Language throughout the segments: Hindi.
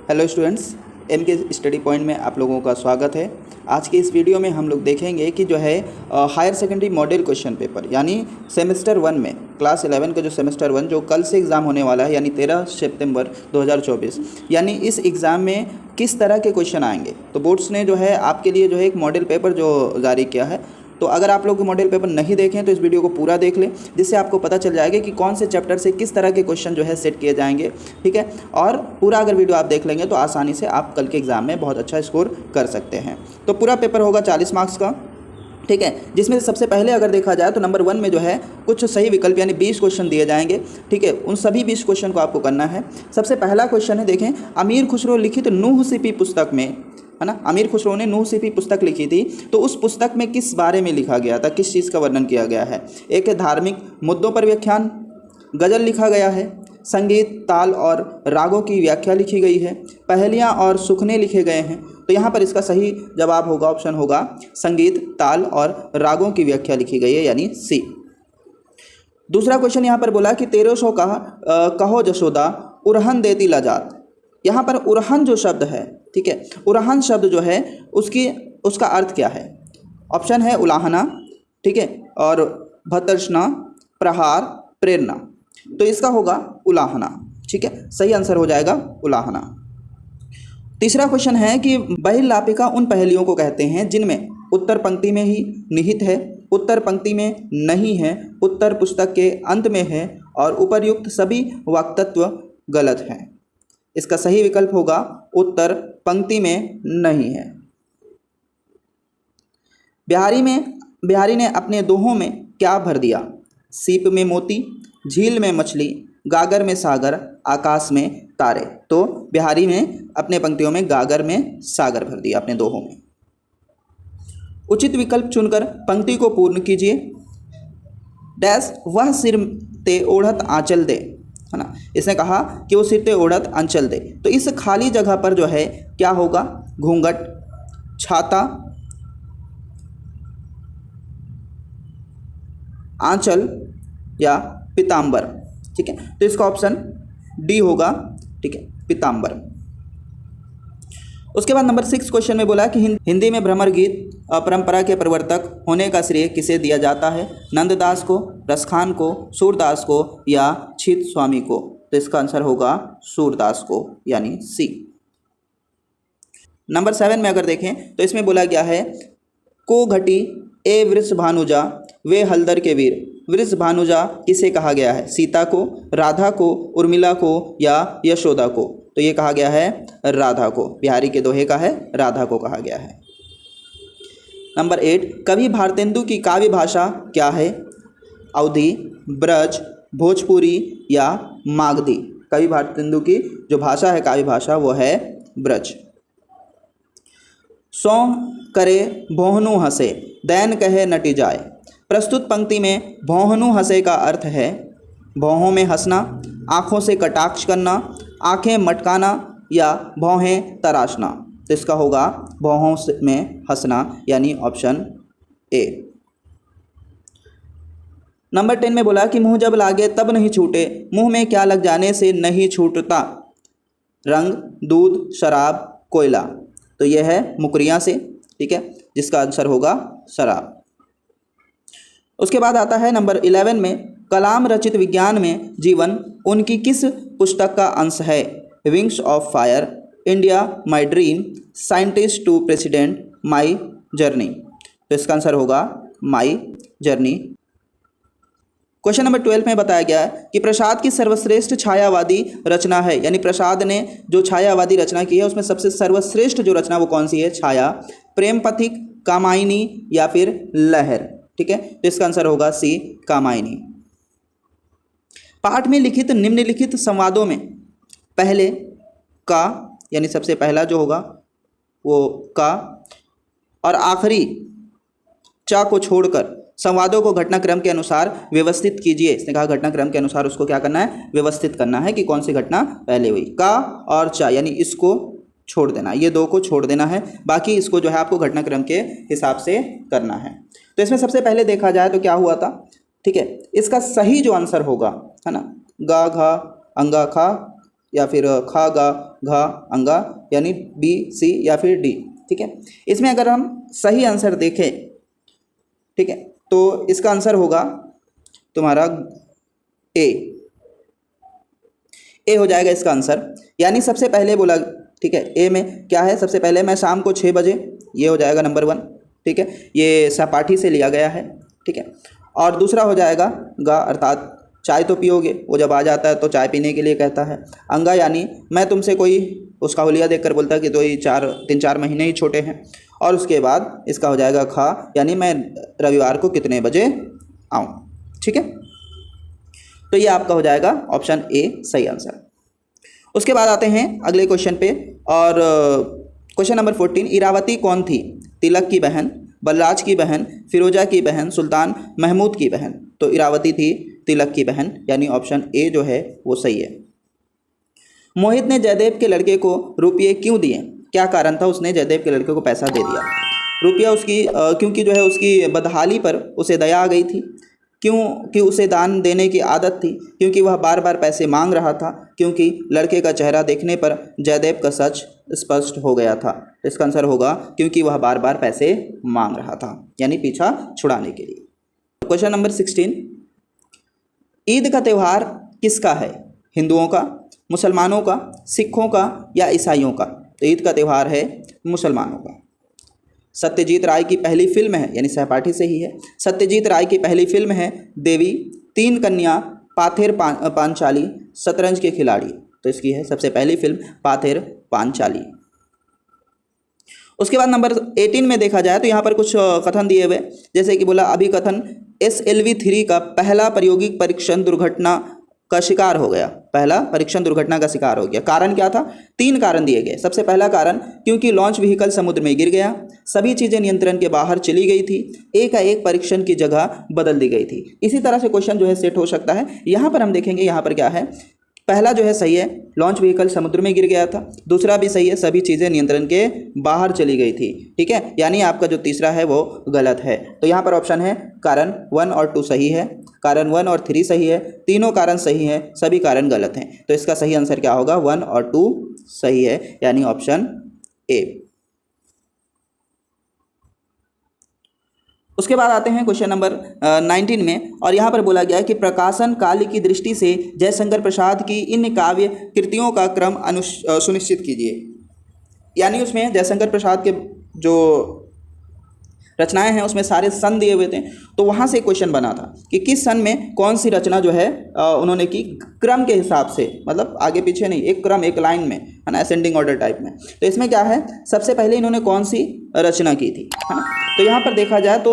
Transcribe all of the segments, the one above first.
हेलो स्टूडेंट्स, एम के स्टडी पॉइंट में आप लोगों का स्वागत है। आज की इस वीडियो में हम लोग देखेंगे कि जो है higher secondary model question paper यानी सेमेस्टर 1 में क्लास 11 का जो सेमेस्टर 1 जो कल से एग्ज़ाम होने वाला है यानी 13 सितंबर 2024, यानी इस एग्ज़ाम में किस तरह के क्वेश्चन आएंगे। तो बोर्ड्स ने जो है आपके लिए जो है एक मॉडल पेपर जो जारी किया है। तो अगर आप लोग मॉडल पेपर नहीं देखें तो इस वीडियो को पूरा देख लें, जिससे आपको पता चल जाएगा कि कौन से चैप्टर से किस तरह के क्वेश्चन जो है सेट किए जाएंगे। ठीक है, और पूरा अगर वीडियो आप देख लेंगे तो आसानी से आप कल के एग्ज़ाम में बहुत अच्छा स्कोर कर सकते हैं। तो पूरा पेपर होगा 40 मार्क्स का। ठीक है, जिसमें सबसे पहले अगर देखा जाए तो नंबर 1 में जो है कुछ सही विकल्प यानी 20 क्वेश्चन दिए जाएंगे। ठीक है, उन सभी 20 क्वेश्चन को आपको करना है। सबसे पहला क्वेश्चन है, देखें, अमीर खुसरो लिखित नूह सिपी पुस्तक में, है ना, अमीर खुसरो ने नूह सिपी पुस्तक लिखी थी, तो उस पुस्तक में किस बारे में लिखा गया था, किस चीज़ का वर्णन किया गया है। एक है धार्मिक मुद्दों पर व्याख्यान, गज़ल लिखा गया है, संगीत, ताल और रागों की व्याख्या लिखी गई है, पहेलियाँ और सुखने लिखे गए हैं। तो यहाँ पर इसका सही जवाब होगा, ऑप्शन होगा संगीत, ताल और रागों की व्याख्या लिखी गई है, यानी सी। दूसरा क्वेश्चन यहाँ पर बोला कि 1300 कहो जशोदा उरहन देती लाजात। यहाँ पर उरहन जो शब्द है, ठीक है, उरहन शब्द जो है उसका अर्थ क्या है। ऑप्शन है उलाहना, ठीक है, और भतर्षना, प्रहार, प्रेरणा। तो इसका होगा उलाहना। ठीक है, सही आंसर हो जाएगा उलाहना। तीसरा क्वेश्चन है कि बहिर्लापिका उन पहेलियों को कहते हैं जिनमें उत्तर पंक्ति में ही निहित है, उत्तर पंक्ति में नहीं है, उत्तर पुस्तक के अंत में है और उपर्युक्त सभी वक्तत्व गलत हैं। इसका सही विकल्प होगा उत्तर पंक्ति में नहीं है। बिहारी ने अपने दोहों में क्या भर दिया। सीप में मोती, झील में मछली, गागर में सागर, आकाश में तारे। तो बिहारी ने अपने पंक्तियों में गागर में सागर भर दिया अपने दोहों में। उचित विकल्प चुनकर पंक्ति को पूर्ण कीजिए। डैश वह सिर ते ओढ़त आंचल दे, है ना, इसने कहा कि वो सिर ते ओढ़त आंचल दे। तो इस खाली जगह पर जो है क्या होगा, घूंघट, छाता, आंचल या पीतांबर। ठीक है, तो इसका ऑप्शन डी होगा, ठीक है, पीतांबर। उसके बाद नंबर 6 क्वेश्चन में बोला कि हिंदी में भ्रमर गीत परंपरा के प्रवर्तक होने का श्रेय किसे दिया जाता है। नंददास को, रसखान को, सूरदास को या छित स्वामी को। तो इसका आंसर होगा सूरदास को, यानी सी। नंबर 7 में अगर देखें तो इसमें बोला गया है को घटी ए वृष भानुजा वे हलदर के वीर। वृष भानुजा किसे कहा गया है, सीता को, राधा को, उर्मिला को या यशोदा को। तो ये कहा गया है राधा को, बिहारी के दोहे का है, राधा को कहा गया है। नंबर 8, कवि भारतेंदु की काव्य भाषा क्या है। अवधी, ब्रज, भोजपुरी या मागधी। कवि भारतेंदु की जो भाषा है, काव्य भाषा, वो है ब्रज। सौ करे भोहनु हंसे दैन कहे नटी जाए। प्रस्तुत पंक्ति में भोहनु हंसे का अर्थ है भौहों में हंसना, आँखों से कटाक्ष करना, आँखें मटकाना या भौहें तराशना। तो इसका होगा भौहों में हंसना, यानी ऑप्शन ए। नंबर 10 में बोला कि मुंह जब लागे तब नहीं छूटे, मुंह में क्या लग जाने से नहीं छूटता। रंग, दूध, शराब, कोयला। तो यह है मुकरियाँ से, ठीक है, जिसका आंसर होगा शराब। उसके बाद आता है नंबर 11 में कलाम रचित विज्ञान में जीवन उनकी किस पुस्तक का अंश है। Wings of fire, India my dream, scientist to president, my journey. तो इसका आंसर होगा माई जर्नी। क्वेश्चन नंबर 12 में बताया गया है कि प्रसाद की सर्वश्रेष्ठ छायावादी रचना है, यानी प्रसाद ने जो छायावादी रचना की है उसमें सबसे सर्वश्रेष्ठ जो रचना वो कौन सी है। छाया, प्रेम पथिक, कामायनी या फिर लहर। ठीक है, तो इसका आंसर होगा सी, कामायनी। पाठ में लिखित निम्नलिखित संवादों में पहले का, यानी सबसे पहला जो होगा वो का, और आखिरी चा को छोड़कर संवादों को घटनाक्रम के अनुसार व्यवस्थित कीजिए। इसने कहा घटनाक्रम के अनुसार उसको क्या करना है, व्यवस्थित करना है कि कौन सी घटना पहले हुई। का और चा, यानी इसको छोड़ देना, ये दो को छोड़ देना है, बाकी इसको जो है आपको घटनाक्रम के हिसाब से करना है। तो इसमें सबसे पहले देखा जाए तो क्या हुआ था, ठीक है, इसका सही जो आंसर होगा, है ना, गा घा अंगा खा या फिर ख ग घ अंगा, यानी बी सी या फिर डी। ठीक है, इसमें अगर हम सही आंसर देखें, ठीक है, तो इसका आंसर होगा तुम्हारा ए हो जाएगा इसका आंसर। यानी सबसे पहले बोला, ठीक है, ए में क्या है, सबसे पहले मैं शाम को 6 बजे, ये हो जाएगा नंबर 1। ठीक है, ये सहपाठी से लिया गया है। ठीक है, और दूसरा हो जाएगा गा, अर्थात चाय तो पियोगे, वो जब आ जाता है तो चाय पीने के लिए कहता है। अंगा यानी मैं तुमसे कोई उसका हुलिया देखकर बोलता है कि तो ये 3-4 महीने ही छोटे हैं। और उसके बाद इसका हो जाएगा खा, यानी मैं रविवार को कितने बजे आऊँ। ठीक है, तो ये आपका हो जाएगा ऑप्शन ए सही आंसर। उसके बाद आते हैं अगले क्वेश्चन पे, और क्वेश्चन नंबर 14, इरावती कौन थी? तिलक की बहन, बलराज की बहन, फिरोजा की बहन, सुल्तान महमूद की बहन। तो इरावती थी तिलक की बहन, यानी ऑप्शन ए जो है वो सही है। मोहित ने जयदेव के लड़के को रुपये क्यों दिए? क्या कारण था उसने जयदेव के लड़के को पैसा दे दिया? रुपया उसकी क्योंकि जो है उसकी बदहाली पर उसे दया आ गई थी। क्योंकि उसे दान देने की आदत थी, क्योंकि वह बार बार पैसे मांग रहा था, क्योंकि लड़के का चेहरा देखने पर जयदेव का सच स्पष्ट हो गया था। तो इसका आंसर होगा क्योंकि वह बार बार पैसे मांग रहा था, यानी पीछा छुड़ाने के लिए। क्वेश्चन नंबर 16, ईद का त्यौहार किसका है? हिंदुओं का, मुसलमानों का, सिखों का या ईसाइयों का? तो ईद का त्यौहार है मुसलमानों का। सत्यजीत राय की पहली फिल्म है, यानी सहपाठी से ही है, सत्यजीत राय की पहली फिल्म है देवी, 3 कन्या, पाथेर पांचाली, शतरंज के खिलाड़ी। तो इसकी है सबसे पहली फिल्म पाथेर पांचाली। उसके बाद नंबर 18 में देखा जाए तो यहाँ पर कुछ कथन दिए हुए, जैसे कि बोला अभिकथन SLV-3 का पहला प्रायोगिक परीक्षण दुर्घटना का शिकार हो गया। पहला परीक्षण दुर्घटना का शिकार हो गया। कारण क्या था? 3 कारण दिए गए। सबसे पहला कारण, क्योंकि लॉन्च व्हीकल समुद्र में गिर गया, सभी चीज़ें नियंत्रण के बाहर चली गई थी, एक परीक्षण की जगह बदल दी गई थी। इसी तरह से क्वेश्चन जो है सेट हो सकता है। यहाँ पर हम देखेंगे, यहाँ पर क्या है, पहला जो है सही है, लॉन्च व्हीकल समुद्र में गिर गया था। दूसरा भी सही है, सभी चीज़ें नियंत्रण के बाहर चली गई थी। ठीक है, यानी आपका जो तीसरा है वो गलत है। तो यहाँ पर ऑप्शन है कारण 1 और 2 सही है, कारण 1 और 3 सही है, तीनों कारण सही है, सभी कारण गलत हैं। तो इसका सही आंसर क्या होगा? 1 और 2 सही है, यानी ऑप्शन ए। उसके बाद आते हैं क्वेश्चन नंबर 19 में, और यहाँ पर बोला गया है कि प्रकाशन काल की दृष्टि से जयशंकर प्रसाद की इन काव्य कृतियों का क्रम सुनिश्चित कीजिए। यानी उसमें जयशंकर प्रसाद के जो रचनाएं हैं उसमें सारे सन दिए हुए थे, तो वहाँ से क्वेश्चन बना था कि किस सन में कौन सी रचना जो है उन्होंने की, क्रम के हिसाब से, मतलब आगे पीछे नहीं, एक क्रम एक लाइन में, है ना, असेंडिंग ऑर्डर टाइप में। तो इसमें क्या है, सबसे पहले इन्होंने कौन सी रचना की थी, है ना। तो यहाँ पर देखा जाए तो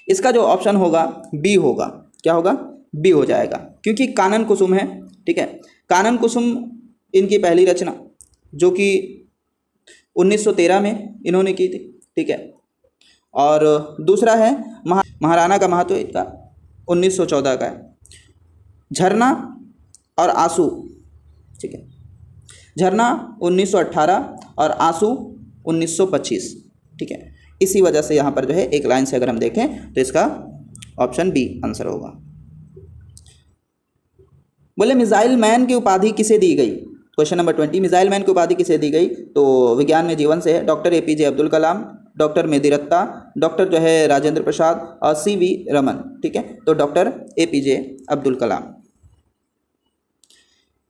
इसका जो ऑप्शन होगा बी होगा। क्या होगा? बी हो जाएगा, क्योंकि कानन कुसुम है। ठीक है, कानन कुसुम इनकी पहली रचना जो कि 1913 में इन्होंने की थी। ठीक है, और दूसरा है महाराणा का महत्व, इसका 1914 का है। झरना और आंसू, ठीक है, झरना 1918 और आंसू 1925। ठीक है, इसी वजह से यहाँ पर जो है एक लाइन से अगर हम देखें तो इसका ऑप्शन बी आंसर होगा। बोले मिसाइल मैन की उपाधि किसे दी गई? क्वेश्चन नंबर 20, मिसाइल मैन की उपाधि किसे दी गई? तो विज्ञान में जीवन से है, doctor APJ Abdul Kalam, doctor मेदिरत्ता, doctor जो है राजेंद्र प्रसाद और CV रमन। ठीक है, तो डॉक्टर APJ अब्दुल कलाम।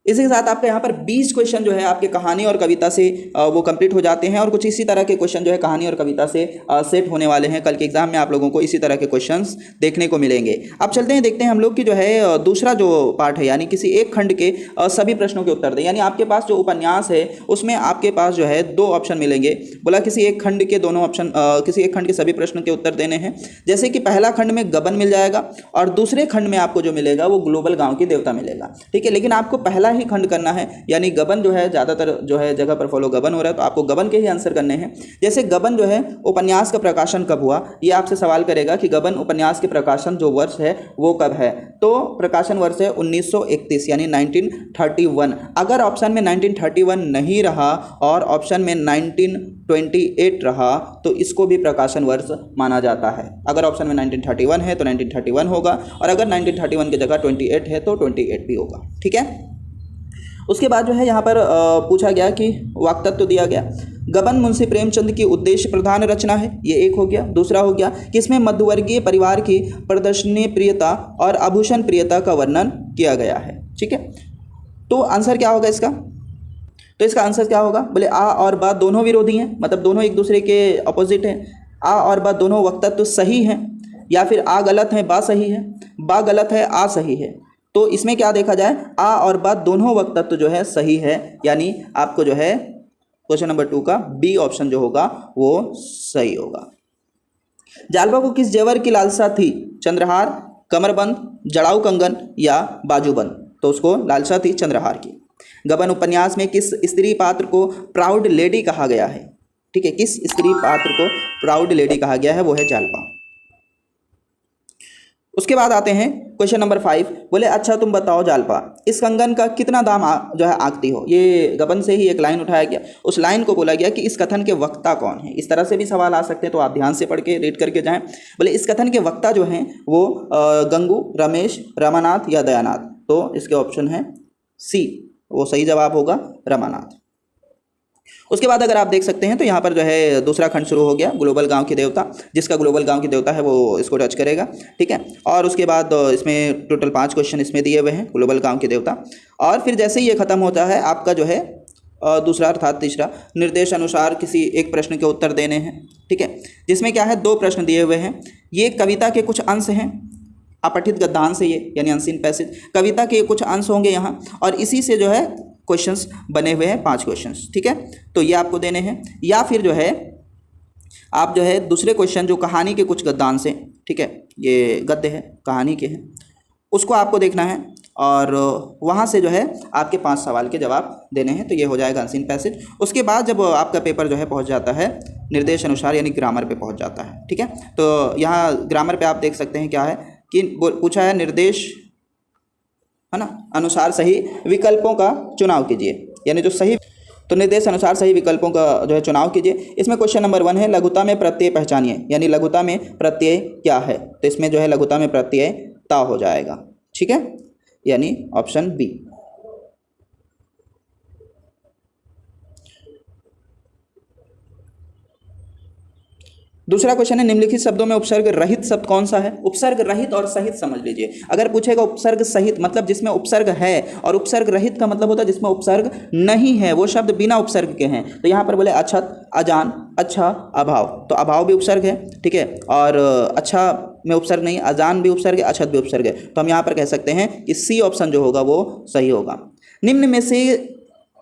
इसी के साथ आपका यहाँ पर 20 क्वेश्चन जो है आपके कहानी और कविता से वो कंप्लीट हो जाते हैं, और कुछ इसी तरह के क्वेश्चन जो है कहानी और कविता से सेट होने वाले हैं। कल के एग्जाम में आप लोगों को इसी तरह के क्वेश्चंस देखने को मिलेंगे। अब चलते हैं, देखते हैं हम लोग की जो है दूसरा जो पार्ट है, यानी किसी एक खंड के सभी प्रश्नों के उत्तर दें। यानी आपके पास जो उपन्यास है उसमें आपके पास जो है 2 ऑप्शन मिलेंगे। बोला किसी एक खंड के दोनों ऑप्शन, किसी एक खंड के सभी प्रश्नों के उत्तर देने हैं। जैसे कि पहला खंड में गबन मिल जाएगा, और दूसरे खंड में आपको जो मिलेगा वो ग्लोबल गाँव की देवता मिलेगा। ठीक है, लेकिन आपको पहला ही खंड करना है, यानी गबन जो है ज़्यादातर जो है जगह पर फॉलो गबन हो रहा है, तो आपको गबन के ही आंसर करने हैं। जैसे गबन जो है उपन्यास का प्रकाशन कब हुआ, ये आपसे सवाल करेगा कि गबन उपन्यास के प्रकाशन जो वर्ष है वो कब है। तो प्रकाशन वर्ष है 1931, यानी 1931। अगर ऑप्शन में 1931 नहीं रहा और ऑप्शन में 1928 रहा तो इसको भी प्रकाशन वर्ष माना जाता है। अगर ऑप्शन में 1931 है तो 1931 होगा, और अगर 1931 की जगह 28 है तो 28 भी होगा। ठीक है, उसके बाद जो है यहाँ पर पूछा गया कि वाक्तत्व तो दिया गया, गबन मुंशी प्रेमचंद की उद्देश्य प्रधान रचना है, ये एक हो गया। दूसरा हो गया कि इसमें मध्यवर्गीय परिवार की प्रदर्शनीय प्रियता और आभूषण प्रियता का वर्णन किया गया है। ठीक है, तो आंसर क्या होगा इसका? तो इसका आंसर क्या होगा? बोले आ और बा दोनों विरोधी हैं, मतलब दोनों एक दूसरे के अपोजिट हैं। आ और बा दोनों वक्तत्व सही हैं, या फिर आ गलत है बा सही है, बा गलत है आ सही है। तो इसमें क्या देखा जाए, आ और बा दोनों वक्तत्व जो है सही है, यानी आपको जो है क्वेश्चन नंबर 2 का बी ऑप्शन जो होगा वो सही होगा। जालपा को किस जेवर की लालसा थी? चंद्रहार, कमरबंद, जड़ाऊ कंगन या बाजूबंद? तो उसको लालसा थी चंद्रहार की। गबन उपन्यास में किस स्त्री पात्र को प्राउड लेडी कहा गया है? ठीक है, किस स्त्री पात्र को प्राउड लेडी कहा गया है? वो है जालपा। उसके बाद आते हैं क्वेश्चन नंबर 5। बोले अच्छा तुम बताओ जालपा, इस कंगन का कितना दाम जो है आंकती हो? ये गबन से ही एक लाइन उठाया गया, उस लाइन को बोला गया कि इस कथन के वक्ता कौन है। इस तरह से भी सवाल आ सकते हैं, तो आप ध्यान से पढ़ के रीड करके जाएं। बोले इस कथन के वक्ता जो हैं वो गंगू, रमेश, रमानाथ या दयानाथ? तो इसके ऑप्शन है सी, वो सही जवाब होगा रमानाथ। उसके बाद अगर आप देख सकते हैं तो यहाँ पर जो है दूसरा खंड शुरू हो गया, ग्लोबल गांव की देवता। जिसका ग्लोबल गांव की देवता है वो इसको टच करेगा। ठीक है, और उसके बाद इसमें टोटल 5 क्वेश्चन इसमें दिए हुए हैं, ग्लोबल गांव की देवता। और फिर जैसे ही ये खत्म होता है आपका जो है दूसरा अर्थात तीसरा निर्देश अनुसार किसी एक प्रश्न के उत्तर देने हैं। ठीक है, जिसमें क्या है 2 प्रश्न दिए हुए हैं। ये कविता के कुछ अंश हैं, अपठित गद्यांश से ये, यानी अनसीन पैसेज, कविता के कुछ अंश होंगे यहाँ, और इसी से जो है क्वेश्चंस बने हुए हैं 5 क्वेश्चंस। ठीक है, तो ये आपको देने हैं, या फिर जो है आप जो है दूसरे क्वेश्चन जो कहानी के कुछ गद्यांश हैं, ठीक है, ये गद्य है कहानी के हैं, उसको आपको देखना है और वहाँ से जो है आपके 5 सवाल के जवाब देने हैं। तो ये हो जाएगा अनसीन पैसेज। उसके बाद जब आपका पेपर जो है पहुँच जाता है निर्देश अनुसार यानी ग्रामर पे पहुँच जाता है। ठीक है, तो यहाँ ग्रामर पे आप देख सकते हैं क्या है कि पूछा है निर्देश है ना अनुसार सही विकल्पों का चुनाव कीजिए, यानी जो सही, तो निर्देश अनुसार सही विकल्पों का जो है चुनाव कीजिए। इसमें क्वेश्चन नंबर 1 है लघुता में प्रत्यय पहचानिए, यानी लघुता में प्रत्यय क्या है? तो इसमें जो है लघुता में प्रत्यय ता हो जाएगा। ठीक है, यानी ऑप्शन बी। दूसरा क्वेश्चन है निम्नलिखित शब्दों में उपसर्ग रहित शब्द कौन सा है? उपसर्ग रहित और सहित समझ लीजिए। अगर पूछेगा उपसर्ग सहित मतलब जिसमें उपसर्ग है, और उपसर्ग रहित का मतलब होता है जिसमें उपसर्ग नहीं है, वो शब्द बिना उपसर्ग के हैं। तो यहाँ पर बोले अछत, अजान, अच्छा, अभाव। तो अभाव भी उपसर्ग है, ठीक है, और अच्छा में उपसर्ग नहीं, अजान भी उपसर्ग है, अछत भी उपसर्ग है। तो हम यहाँ पर कह सकते हैं कि सी ऑप्शन जो होगा वो सही होगा। निम्न में से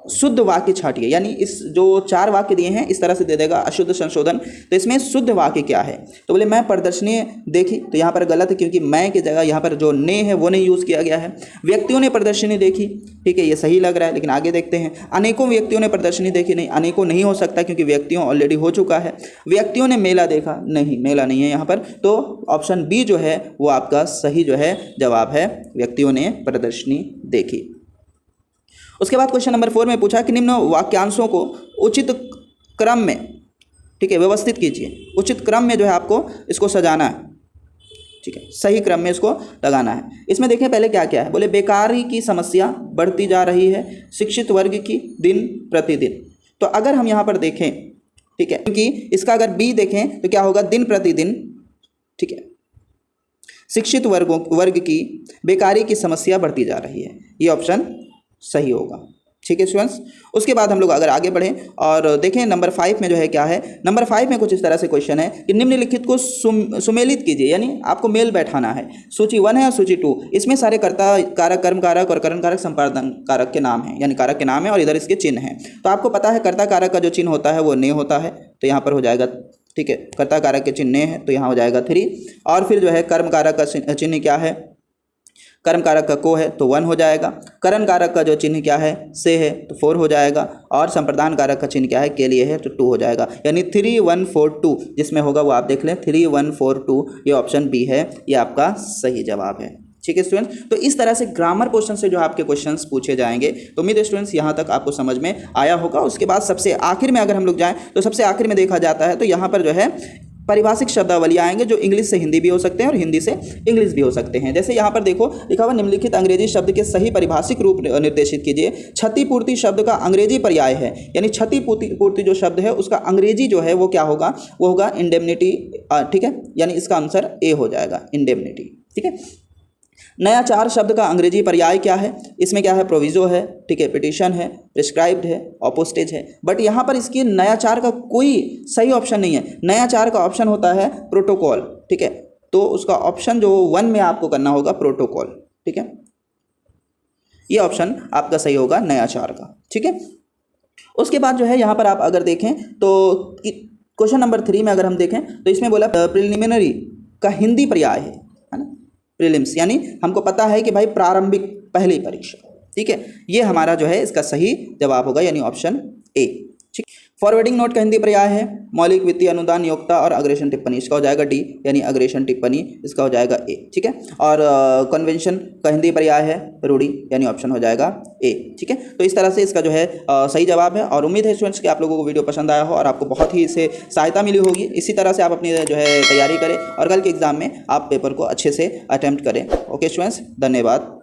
शुद्ध वाक्य छाटिए, यानी इस जो 4 वाक्य दिए हैं इस तरह से दे देगा अशुद्ध संशोधन। तो इसमें शुद्ध वाक्य क्या है? तो बोले मैं प्रदर्शनी देखी, तो यहाँ पर गलत है क्योंकि मैं की जगह यहाँ पर जो ने है वो नहीं यूज़ किया गया है। व्यक्तियों ने प्रदर्शनी देखी, ठीक है, ये सही लग रहा है, लेकिन आगे देखते हैं। अनेकों व्यक्तियों ने प्रदर्शनी देखी, नहीं, अनेकों नहीं हो सकता क्योंकि व्यक्तियों ऑलरेडी हो चुका है। व्यक्तियों ने मेला देखा, नहीं, मेला नहीं है यहाँ पर। तो ऑप्शन बी जो है वो आपका सही जो है जवाब है, व्यक्तियों ने प्रदर्शनी देखी। उसके बाद क्वेश्चन नंबर 4 में पूछा कि निम्न वाक्यांशों को उचित क्रम में, ठीक है, व्यवस्थित कीजिए। उचित क्रम में जो है आपको इसको सजाना है, ठीक है, सही क्रम में इसको लगाना है। इसमें देखें पहले क्या क्या है। बोले बेकारी की समस्या बढ़ती जा रही है, शिक्षित वर्ग की दिन प्रतिदिन। तो अगर हम यहाँ पर देखें, ठीक है, क्योंकि इसका अगर बी देखें तो क्या होगा, दिन प्रतिदिन, ठीक है, शिक्षित वर्ग की बेकारी की समस्या बढ़ती जा रही है, ये ऑप्शन सही होगा। ठीक है स्टूडेंट्स, उसके बाद हम लोग अगर आगे बढ़ें और देखें नंबर 5 में जो है क्या है। नंबर 5 में कुछ इस तरह से क्वेश्चन है कि निम्नलिखित को सुमेलित कीजिए, यानी आपको मेल बैठाना है। सूची 1 है और सूची 2, इसमें सारे कर्ता कारक, कर्म कारक और करण कारक, संपादन कारक के नाम हैं, यानी कारक के नाम है और इधर इसके चिन्ह हैं। तो आपको पता है कर्ता कारक का जो चिन्ह होता है वो ने होता है, तो यहाँ पर हो जाएगा, ठीक है, कर्ता कारक के चिन्ह ने है तो यहाँ हो जाएगा 3। और फिर जो है कर्म कारक का चिन्ह क्या है, कर्म कारक का को है तो 1 हो जाएगा। करण कारक का जो चिन्ह क्या है, से है तो 4 हो जाएगा। और संप्रदान कारक का चिन्ह क्या है, के लिए है तो 2 हो जाएगा, यानी 3 1 4 2 जिसमें होगा वो आप देख लें, 3 1 4 2, ये ऑप्शन बी है, ये आपका सही जवाब है। ठीक है स्टूडेंट्स, तो इस तरह से ग्रामर पोर्शन से जो आपके क्वेश्चंस पूछे जाएंगे। तो उम्मीद है स्टूडेंट्स यहाँ तक आपको समझ में आया होगा। उसके बाद सबसे आखिर में अगर हम लोग जाएँ तो सबसे आखिर में देखा जाता है तो यहाँ पर जो है पारिभाषिक शब्दावली आएंगे जो इंग्लिश से हिंदी भी हो सकते हैं और हिंदी से इंग्लिश भी हो सकते हैं। जैसे यहाँ पर देखो लिखा हुआ निम्नलिखित अंग्रेजी शब्द के सही पारिभाषिक रूप निर्देशित कीजिए। क्षतिपूर्ति शब्द का अंग्रेजी पर्याय है, यानी क्षतिपूर्ति जो शब्द है उसका अंग्रेजी जो है वो क्या होगा, वो होगा इंडेमनिटी। ठीक है, यानी इसका आंसर ए हो जाएगा, इंडेमनिटी। ठीक है। नयाचार शब्द का अंग्रेजी पर्याय क्या है, इसमें क्या है, प्रोविजो है, ठीक है, पिटिशन है, प्रिस्क्राइब्ड है, ऑपोस्टेज है। बट यहाँ पर इसकी नयाचार का कोई सही ऑप्शन नहीं है। नयाचार का ऑप्शन होता है प्रोटोकॉल। ठीक है, तो उसका ऑप्शन जो 1 में आपको करना होगा प्रोटोकॉल। ठीक है, ये ऑप्शन आपका सही होगा नयाचार का। ठीक है, उसके बाद जो है यहाँ पर आप अगर देखें तो क्वेश्चन नंबर 3 में अगर हम देखें तो इसमें बोला प्रिलिमिनरी का हिंदी पर्याय है ना, प्रीलिम्स, यानी हमको पता है कि भाई प्रारंभिक पहली परीक्षा। ठीक है, ये हमारा जो है इसका सही जवाब होगा, यानी ऑप्शन ए। ठीक, फॉरवर्डिंग नोट का हिंदी पर्याय है मौलिक वित्तीय अनुदान योग्यता और अग्रेशन टिप्पणी, इसका हो जाएगा डी, यानी अग्रेशन टिप्पणी, इसका हो जाएगा ए। ठीक है, और कन्वेंशन का हिंदी पर्याय है रूढ़ी, यानी ऑप्शन हो जाएगा ए। ठीक है, तो इस तरह से इसका जो है सही जवाब है। और उम्मीद है स्टूडेंट्स कि आप लोगों को वीडियो पसंद आया हो और आपको बहुत ही इससे सहायता मिली होगी। इसी तरह से आप अपनी जो है तैयारी करें और कल के एग्जाम में आप पेपर को अच्छे से अटेम्प्ट करें। ओके स्टूडेंट्स, धन्यवाद।